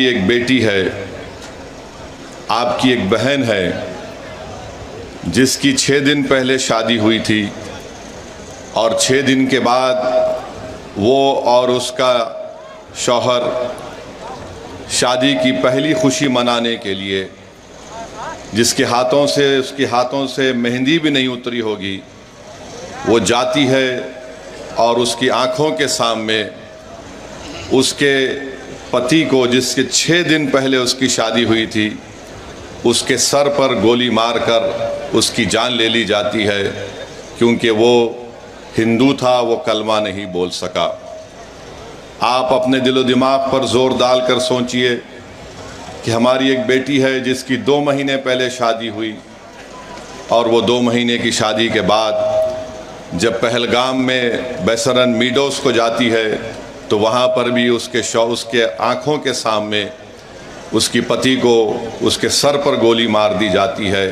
एक बेटी है, आपकी एक बहन है जिसकी 6 दिन पहले शादी हुई थी और 6 दिन के बाद वो और उसका शौहर शादी की पहली खुशी मनाने के लिए, जिसके उसके हाथों से मेहंदी भी नहीं उतरी होगी, वो जाती है और उसकी आंखों के सामने उसके पति को, जिसके 6 दिन पहले उसकी शादी हुई थी, उसके सर पर गोली मारकर उसकी जान ले ली जाती है, क्योंकि वो हिंदू था, वो कलमा नहीं बोल सका। आप अपने दिलो दिमाग पर जोर डालकर सोचिए कि हमारी एक बेटी है जिसकी 2 महीने पहले शादी हुई और वो 2 महीने की शादी के बाद जब पहलगाम में बेसरन मीडोस को जाती है तो वहाँ पर भी उसके आँखों के सामने उसकी पति को उसके सर पर गोली मार दी जाती है।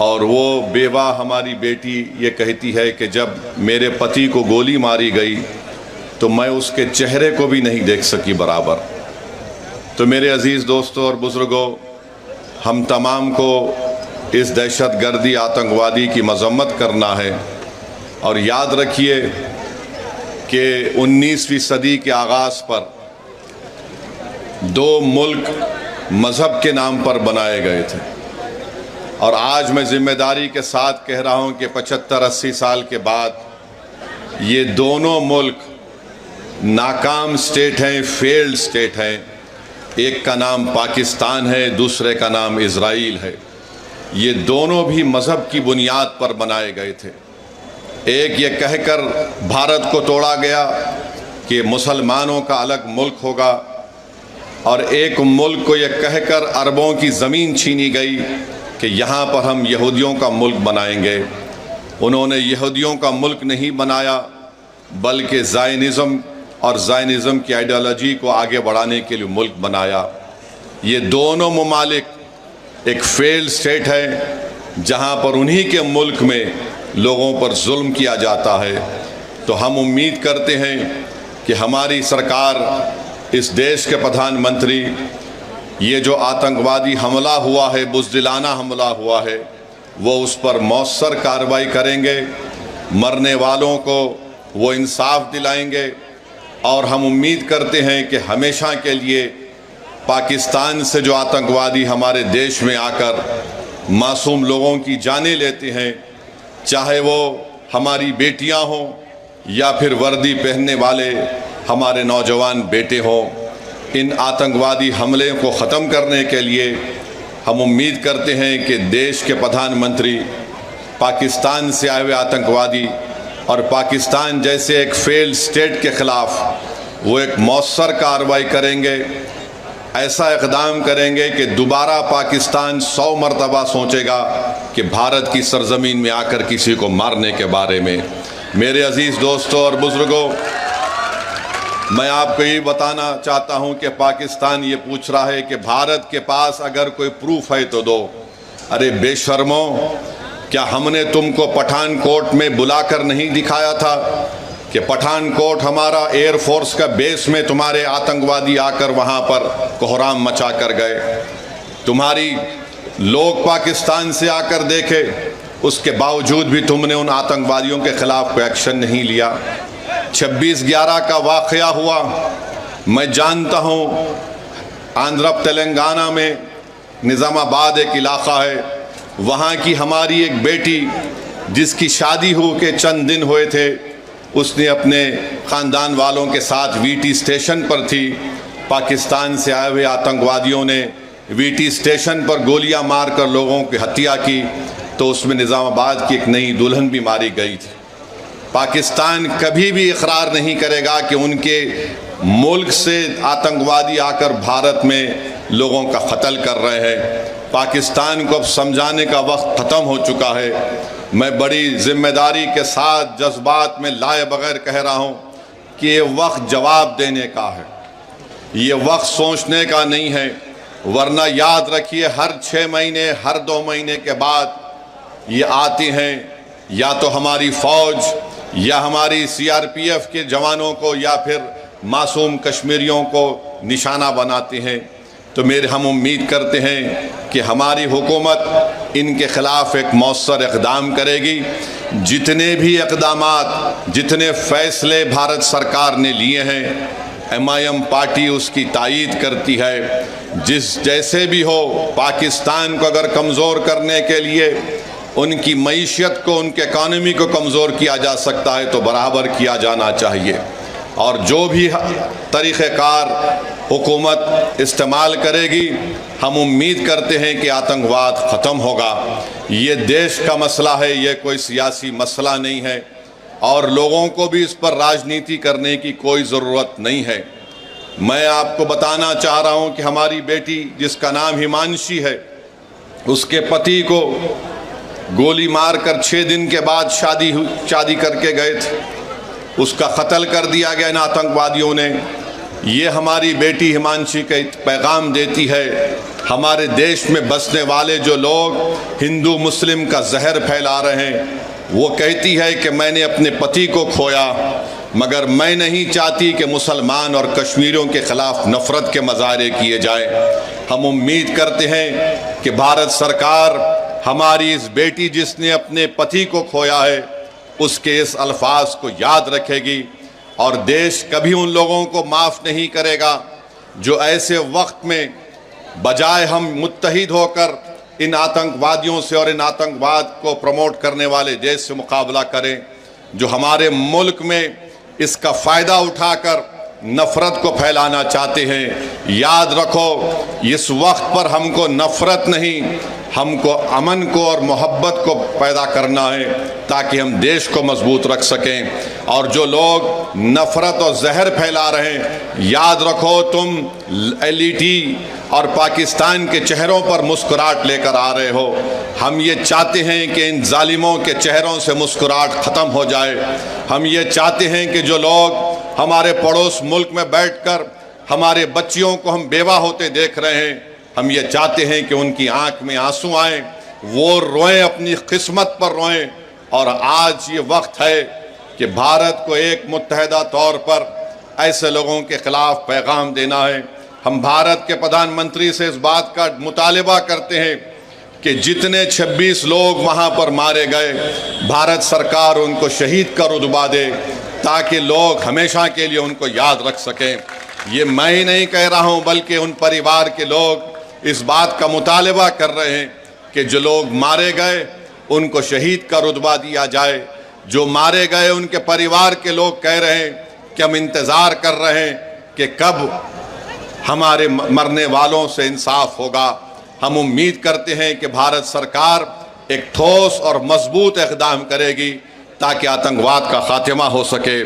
और वो बेवा हमारी बेटी ये कहती है कि जब मेरे पति को गोली मारी गई तो मैं उसके चेहरे को भी नहीं देख सकी बराबर। तो मेरे अज़ीज़ दोस्तों और बुज़ुर्गों, हम तमाम को इस दहशतगर्दी आतंकवादी की मज़म्मत करना है और याद रखिए कि 19वीं सदी के आगाज़ पर 2 मुल्क मज़हब के नाम पर बनाए गए थे और आज मैं ज़िम्मेदारी के साथ कह रहा हूँ कि 75-80 साल के बाद ये दोनों मुल्क नाकाम स्टेट हैं, फेल्ड स्टेट हैं। एक का नाम पाकिस्तान है, दूसरे का नाम इज़राइल है। ये दोनों भी मज़हब की बुनियाद पर बनाए गए थे। एक ये कहकर भारत को तोड़ा गया कि मुसलमानों का अलग मुल्क होगा और एक मुल्क को ये कहकर अरबों की ज़मीन छीनी गई कि यहाँ पर हम यहूदियों का मुल्क बनाएंगे। उन्होंने यहूदियों का मुल्क नहीं बनाया बल्कि ज़ायनिज़म की आइडियोलॉजी को आगे बढ़ाने के लिए मुल्क बनाया। ये दोनों ममालिक एक फेल्ड स्टेट है जहाँ पर उन्हीं के मुल्क में लोगों पर जुल्म किया जाता है। तो हम उम्मीद करते हैं कि हमारी सरकार, इस देश के प्रधानमंत्री, ये जो आतंकवादी हमला हुआ है, बुज़दिलाना हमला हुआ है, वो उस पर मौसर कार्रवाई करेंगे, मरने वालों को वो इंसाफ दिलाएंगे। और हम उम्मीद करते हैं कि हमेशा के लिए पाकिस्तान से जो आतंकवादी हमारे देश में आकर मासूम लोगों की जानें लेते हैं, चाहे वो हमारी बेटियां हों या फिर वर्दी पहनने वाले हमारे नौजवान बेटे हों, इन आतंकवादी हमले को ख़त्म करने के लिए हम उम्मीद करते हैं कि देश के प्रधानमंत्री पाकिस्तान से आए हुए आतंकवादी और पाकिस्तान जैसे एक फेल्ड स्टेट के ख़िलाफ़ वो एक मौसर कार्रवाई करेंगे, ऐसा इक़दाम करेंगे कि दोबारा पाकिस्तान 100 मरतबा सोचेगा कि भारत की सरज़मीन में आकर किसी को मारने के बारे में। मेरे अज़ीज़ दोस्तों और बुज़ुर्गों, मैं आपको ये बताना चाहता हूँ कि पाकिस्तान ये पूछ रहा है कि भारत के पास अगर कोई प्रूफ है तो दो। अरे बेशर्मो, क्या हमने तुमको पठानकोट में बुलाकर नहीं दिखाया था कि पठानकोट हमारा एयरफोर्स का बेस में तुम्हारे आतंकवादी आकर वहाँ पर कोहराम मचा कर गए? तुम्हारी लोग पाकिस्तान से आकर देखे, उसके बावजूद भी तुमने उन आतंकवादियों के ख़िलाफ़ कोई एक्शन नहीं लिया। 26/11 का वाक़या हुआ, मैं जानता हूँ, आंध्र तेलंगाना में निज़ामाबाद एक इलाक़ा है, वहाँ की हमारी एक बेटी जिसकी शादी हो के चंद दिन हुए थे, उसने अपने ख़ानदान वालों के साथ वीटी स्टेशन पर थी। पाकिस्तान से आए हुए आतंकवादियों ने वीटी स्टेशन पर गोलियां मारकर लोगों की हत्या की, तो उसमें निज़ामाबाद की एक नई दुल्हन भी मारी गई थी। पाकिस्तान कभी भी इकरार नहीं करेगा कि उनके मुल्क से आतंकवादी आकर भारत में लोगों का कत्ल कर रहे हैं। पाकिस्तान को अब समझाने का वक्त ख़त्म हो चुका है। मैं बड़ी ज़िम्मेदारी के साथ जज्बात में लाए बगैर कह रहा हूँ कि ये वक्त जवाब देने का है, ये वक्त सोचने का नहीं है। वरना याद रखिए, हर 6 महीने, हर 2 महीने के बाद ये आती हैं, या तो हमारी फ़ौज या हमारी CRPF के जवानों को या फिर मासूम कश्मीरियों को निशाना बनाते हैं। तो हम उम्मीद करते हैं कि हमारी हुकूमत इनके ख़िलाफ़ एक मौसर इक़दाम करेगी। जितने भी इक़दामात, जितने फ़ैसले भारत सरकार ने लिए हैं, MIM पार्टी उसकी तायीद करती है। जैसे भी हो, पाकिस्तान को अगर कमज़ोर करने के लिए उनकी मईशत को, उनके इकानमी को कमज़ोर किया जा सकता है तो बराबर किया जाना चाहिए। और जो भी तरीक़ेकार हुकूमत इस्तेमाल करेगी, हम उम्मीद करते हैं कि आतंकवाद ख़त्म होगा। ये देश का मसला है, ये कोई सियासी मसला नहीं है, और लोगों को भी इस पर राजनीति करने की कोई ज़रूरत नहीं है। मैं आपको बताना चाह रहा हूँ कि हमारी बेटी, जिसका नाम हिमांशी है, उसके पति को गोली मारकर 6 दिन के बाद शादी करके गए थे, उसका कत्ल कर दिया गया इन आतंकवादियों ने। ये हमारी बेटी हिमांशी का पैगाम देती है, हमारे देश में बसने वाले जो लोग हिंदू मुस्लिम का जहर फैला रहे हैं, वो कहती है कि मैंने अपने पति को खोया, मगर मैं नहीं चाहती कि मुसलमान और कश्मीरियों के ख़िलाफ़ नफ़रत के मज़ारे किए जाए। हम उम्मीद करते हैं कि भारत सरकार हमारी इस बेटी, जिसने अपने पति को खोया है, उसके इस अल्फाज को याद रखेगी, और देश कभी उन लोगों को माफ़ नहीं करेगा जो ऐसे वक्त में बजाय हम मुत्तहिद होकर इन आतंकवादियों से और इन आतंकवाद को प्रमोट करने वाले देश से मुकाबला करें, जो हमारे मुल्क में इसका फ़ायदा उठाकर नफ़रत को फैलाना चाहते हैं। याद रखो, इस वक्त पर हमको नफ़रत नहीं, हमको अमन को और मोहब्बत को पैदा करना है, ताकि हम देश को मजबूत रख सकें। और जो लोग नफ़रत और जहर फैला रहे हैं, याद रखो, तुम LET और पाकिस्तान के चेहरों पर मुस्कुराहट लेकर आ रहे हो। हम ये चाहते हैं कि इन जालिमों के चेहरों से मुस्कुराहट ख़त्म हो जाए। हम ये चाहते हैं कि जो लोग हमारे पड़ोस मुल्क में बैठकर हमारे बच्चियों को हम बेवा होते देख रहे हैं, हम ये चाहते हैं कि उनकी आंख में आंसू आए, वो रोएं, अपनी किस्मत पर रोएं। और आज ये वक्त है कि भारत को एक मुत्तहिदा तौर पर ऐसे लोगों के ख़िलाफ़ पैगाम देना है। हम भारत के प्रधानमंत्री से इस बात का मुतालिबा करते हैं कि जितने 26 लोग वहाँ पर मारे गए, भारत सरकार उनको शहीद का रुतबा दे, ताकि लोग हमेशा के लिए उनको याद रख सकें। ये मैं ही नहीं कह रहा हूँ, बल्कि उन परिवार के लोग इस बात का मुतालिबा कर रहे हैं कि जो लोग मारे गए उनको शहीद का रुतबा दिया जाए। जो मारे गए उनके परिवार के लोग कह रहे हैं कि हम इंतज़ार कर रहे हैं कि कब हमारे मरने वालों से इंसाफ होगा। हम उम्मीद करते हैं कि भारत सरकार एक ठोस और मजबूत इक़दाम करेगी ताकि आतंकवाद का खात्मा हो सके।